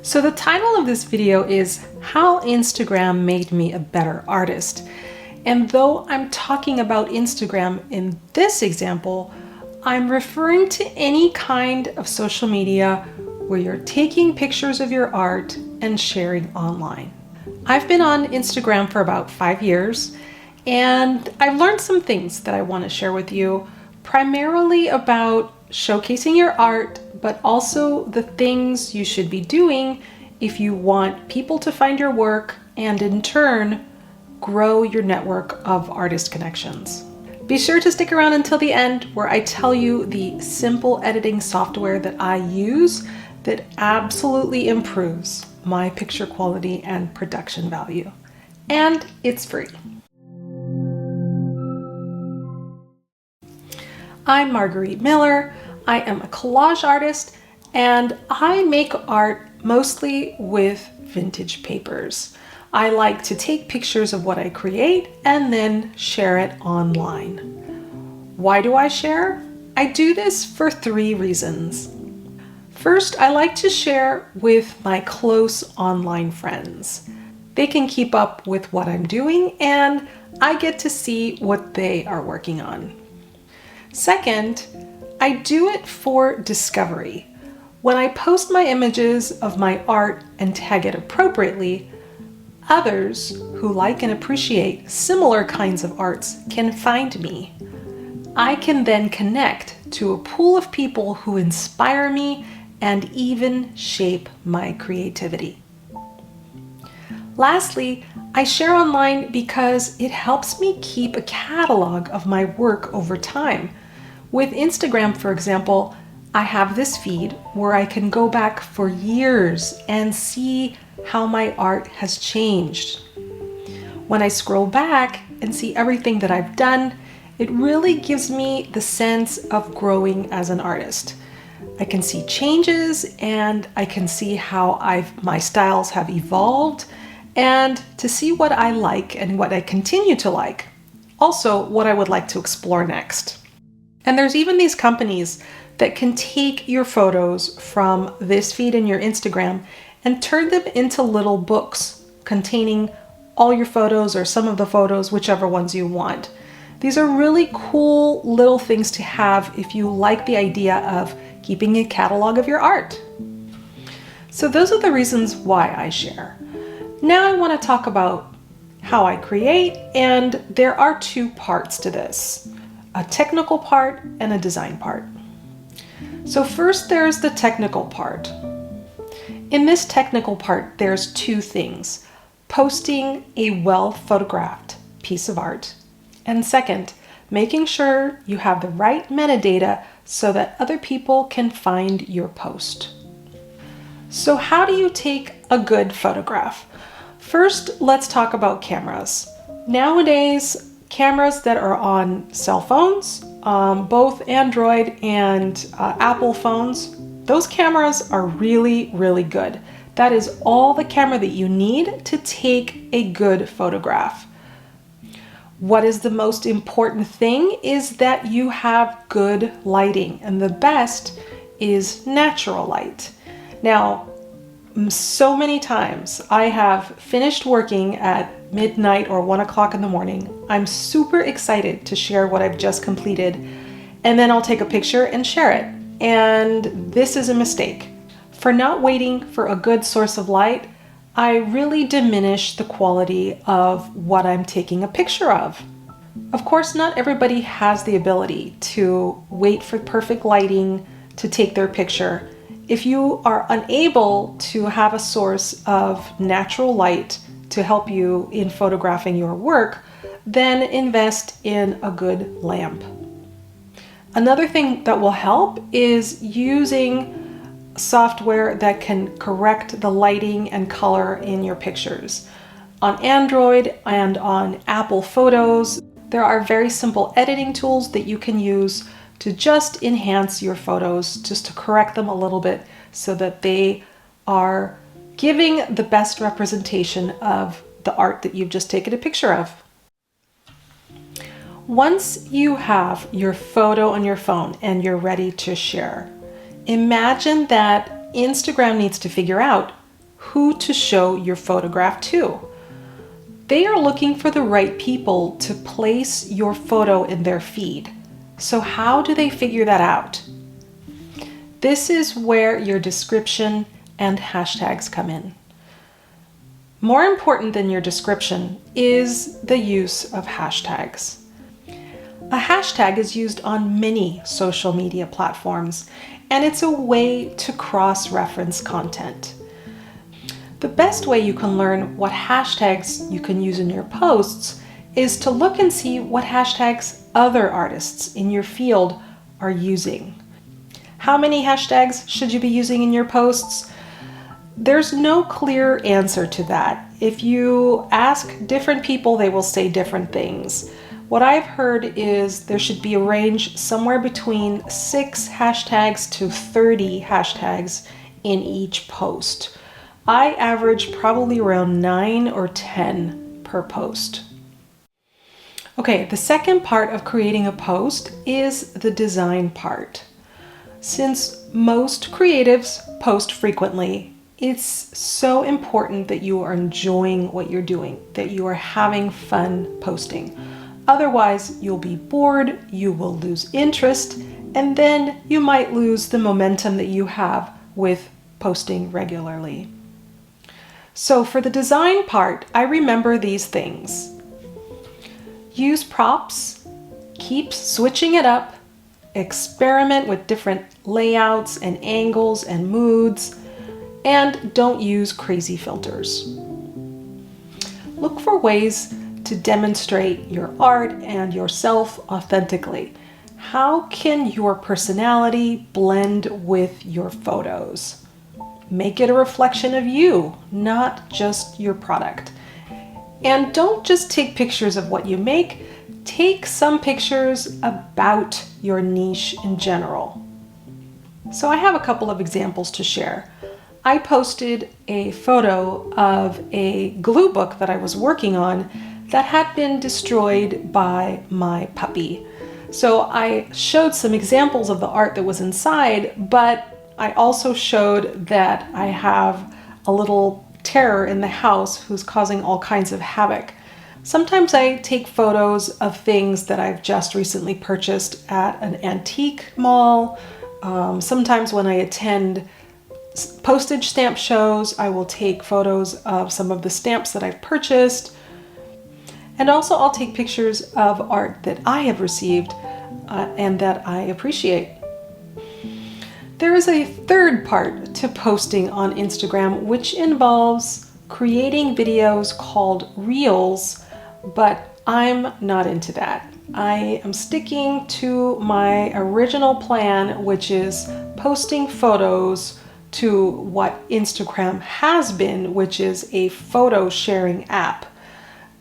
So the title of this video is How Instagram Made Me a Better Artist. And though I'm talking about Instagram in this example, I'm referring to any kind of social media where you're taking pictures of your art and sharing online. I've been on Instagram for about 5 years, and I've learned some things that I want to share with you, primarily about showcasing your art, but also the things you should be doing if you want people to find your work and in turn grow your network of artist connections. Be sure to stick around until the end where I tell you the simple editing software that I use that absolutely improves my picture quality and production value. And it's free. I'm Marguerite Miller. I am a collage artist and I make art mostly with vintage papers. I like to take pictures of what I create and then share it online. Why do I share? I do this for 3 reasons. First, I like to share with my close online friends. They can keep up with what I'm doing and I get to see what they are working on. Second, I do it for discovery. When I post my images of my art and tag it appropriately, others who like and appreciate similar kinds of arts can find me. I can then connect to a pool of people who inspire me and even shape my creativity. Lastly, I share online because it helps me keep a catalog of my work over time. With Instagram, for example, I have this feed where I can go back for years and see how my art has changed. When I scroll back and see everything that I've done, it really gives me the sense of growing as an artist. I can see changes and I can see how my styles have evolved and to see what I like and what I continue to like. Also, what I would like to explore next. And there's even these companies that can take your photos from this feed in your Instagram and turn them into little books containing all your photos or some of the photos, whichever ones you want. These are really cool little things to have if you like the idea of keeping a catalog of your art. So those are the reasons why I share. Now I want to talk about how I create, and there are 2 parts to this. A technical part and a design part. So first there's the technical part. In this technical part, there's 2 things: posting a well photographed piece of art, and second, making sure you have the right metadata so that other people can find your post. So how do you take a good photograph? First, let's talk about cameras. Nowadays, cameras that are on cell phones, both Android and Apple phones, those cameras are really, really good. That is all the camera that you need to take a good photograph. What is the most important thing is that you have good lighting, and the best is natural light. Now, so many times I have finished working at midnight or 1 o'clock in the morning. I'm super excited to share what I've just completed, and then I'll take a picture and share it. And this is a mistake. For not waiting for a good source of light, I really diminish the quality of what I'm taking a picture of. Of course, not everybody has the ability to wait for perfect lighting to take their picture. If you are unable to have a source of natural light to help you in photographing your work, then invest in a good lamp. Another thing that will help is using software that can correct the lighting and color in your pictures. On Android and on Apple Photos, there are very simple editing tools that you can use to just enhance your photos, just to correct them a little bit so that they are giving the best representation of the art that you've just taken a picture of. Once you have your photo on your phone and you're ready to share, imagine that Instagram needs to figure out who to show your photograph to. They are looking for the right people to place your photo in their feed. So how do they figure that out? This is where your description and hashtags come in. More important than your description is the use of hashtags. A hashtag is used on many social media platforms, and it's a way to cross-reference content. The best way you can learn what hashtags you can use in your posts is to look and see what hashtags other artists in your field are using. How many hashtags should you be using in your posts? There's no clear answer to that. If you ask different people, they will say different things. What I've heard is there should be a range somewhere between 6 hashtags to 30 hashtags in each post. I average probably around 9 or 10 per post. Okay, the second part of creating a post is the design part. Since most creatives post frequently, it's so important that you are enjoying what you're doing, that you are having fun posting. Otherwise, you'll be bored, you will lose interest, and then you might lose the momentum that you have with posting regularly. So for the design part, I remember these things. Use props, keep switching it up, experiment with different layouts and angles and moods, and don't use crazy filters. Look for ways to demonstrate your art and yourself authentically. How can your personality blend with your photos? Make it a reflection of you, not just your product. And don't just take pictures of what you make, take some pictures about your niche in general. So I have a couple of examples to share. I posted a photo of a glue book that I was working on that had been destroyed by my puppy. So I showed some examples of the art that was inside, but I also showed that I have a little terror in the house who's causing all kinds of havoc. Sometimes I take photos of things that I've just recently purchased at an antique mall. Sometimes when I attend postage stamp shows, I will take photos of some of the stamps that I've purchased. And also I'll take pictures of art that I have received and that I appreciate. There is a third part to posting on Instagram, which involves creating videos called Reels, but I'm not into that. I am sticking to my original plan, which is posting photos to what Instagram has been, which is a photo sharing app.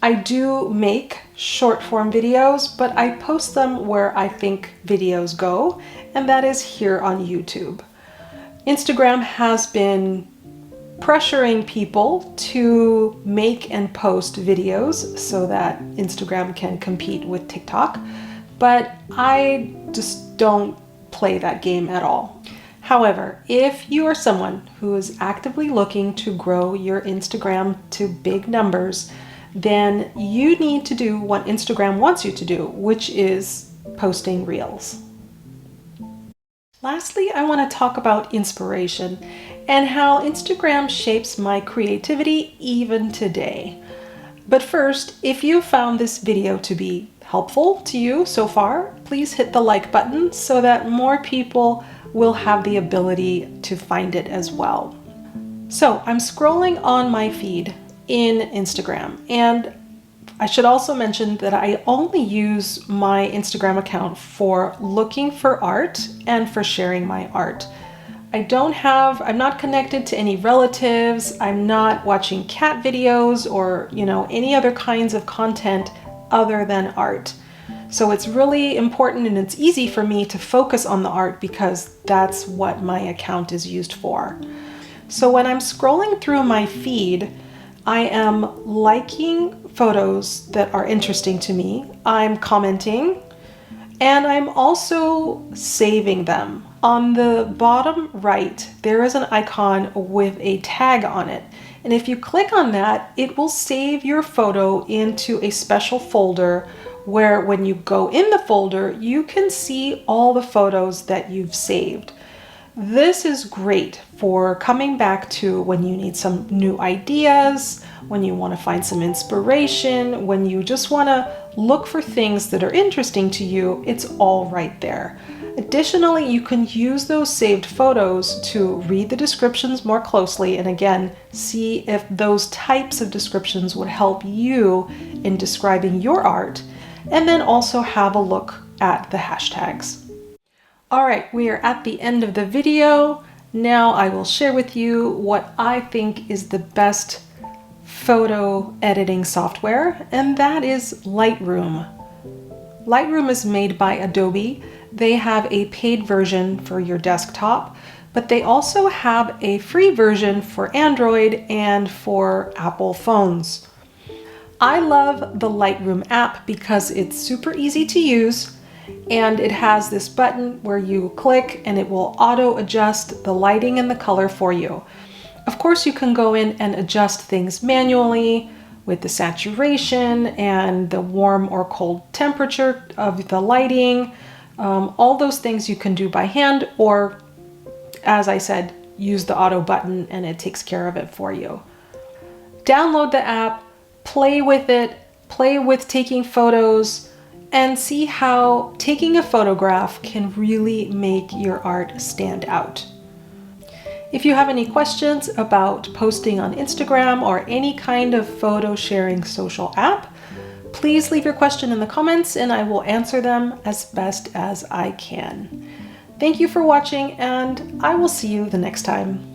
I do make short form videos, but I post them where I think videos go, and that is here on YouTube. Instagram has been pressuring people to make and post videos so that Instagram can compete with TikTok, but I just don't play that game at all. However, if you are someone who is actively looking to grow your Instagram to big numbers, then you need to do what Instagram wants you to do, which is posting Reels. Lastly, I want to talk about inspiration and how Instagram shapes my creativity even today. But first, if you found this video to be helpful to you so far, please hit the like button so that more people will have the ability to find it as well. So I'm scrolling on my feed in Instagram, and I should also mention that I only use my Instagram account for looking for art and for sharing my art. I'm not connected to any relatives, I'm not watching cat videos or, any other kinds of content other than art. So it's really important and it's easy for me to focus on the art because that's what my account is used for. So when I'm scrolling through my feed, I am liking photos that are interesting to me. I'm commenting. And I'm also saving them. On the bottom right, there is an icon with a tag on it. And if you click on that, it will save your photo into a special folder where when you go in the folder, you can see all the photos that you've saved. This is great for coming back to when you need some new ideas, when you want to find some inspiration, when you just want to look for things that are interesting to you. It's all right there. Additionally, you can use those saved photos to read the descriptions more closely and again, see if those types of descriptions would help you in describing your art, and then also have a look at the hashtags. All right, we are at the end of the video. Now I will share with you what I think is the best photo editing software, and that is Lightroom. Lightroom is made by Adobe. They have a paid version for your desktop, but they also have a free version for Android and for Apple phones. I love the Lightroom app because it's super easy to use, and it has this button where you click and it will auto adjust the lighting and the color for you. Of course, you can go in and adjust things manually with the saturation and the warm or cold temperature of the lighting. All those things you can do by hand, or as I said, use the auto button and it takes care of it for you. Download the app, play with it, play with taking photos, and see how taking a photograph can really make your art stand out. If you have any questions about posting on Instagram or any kind of photo sharing social app, please leave your question in the comments and I will answer them as best as I can. Thank you for watching, and I will see you the next time.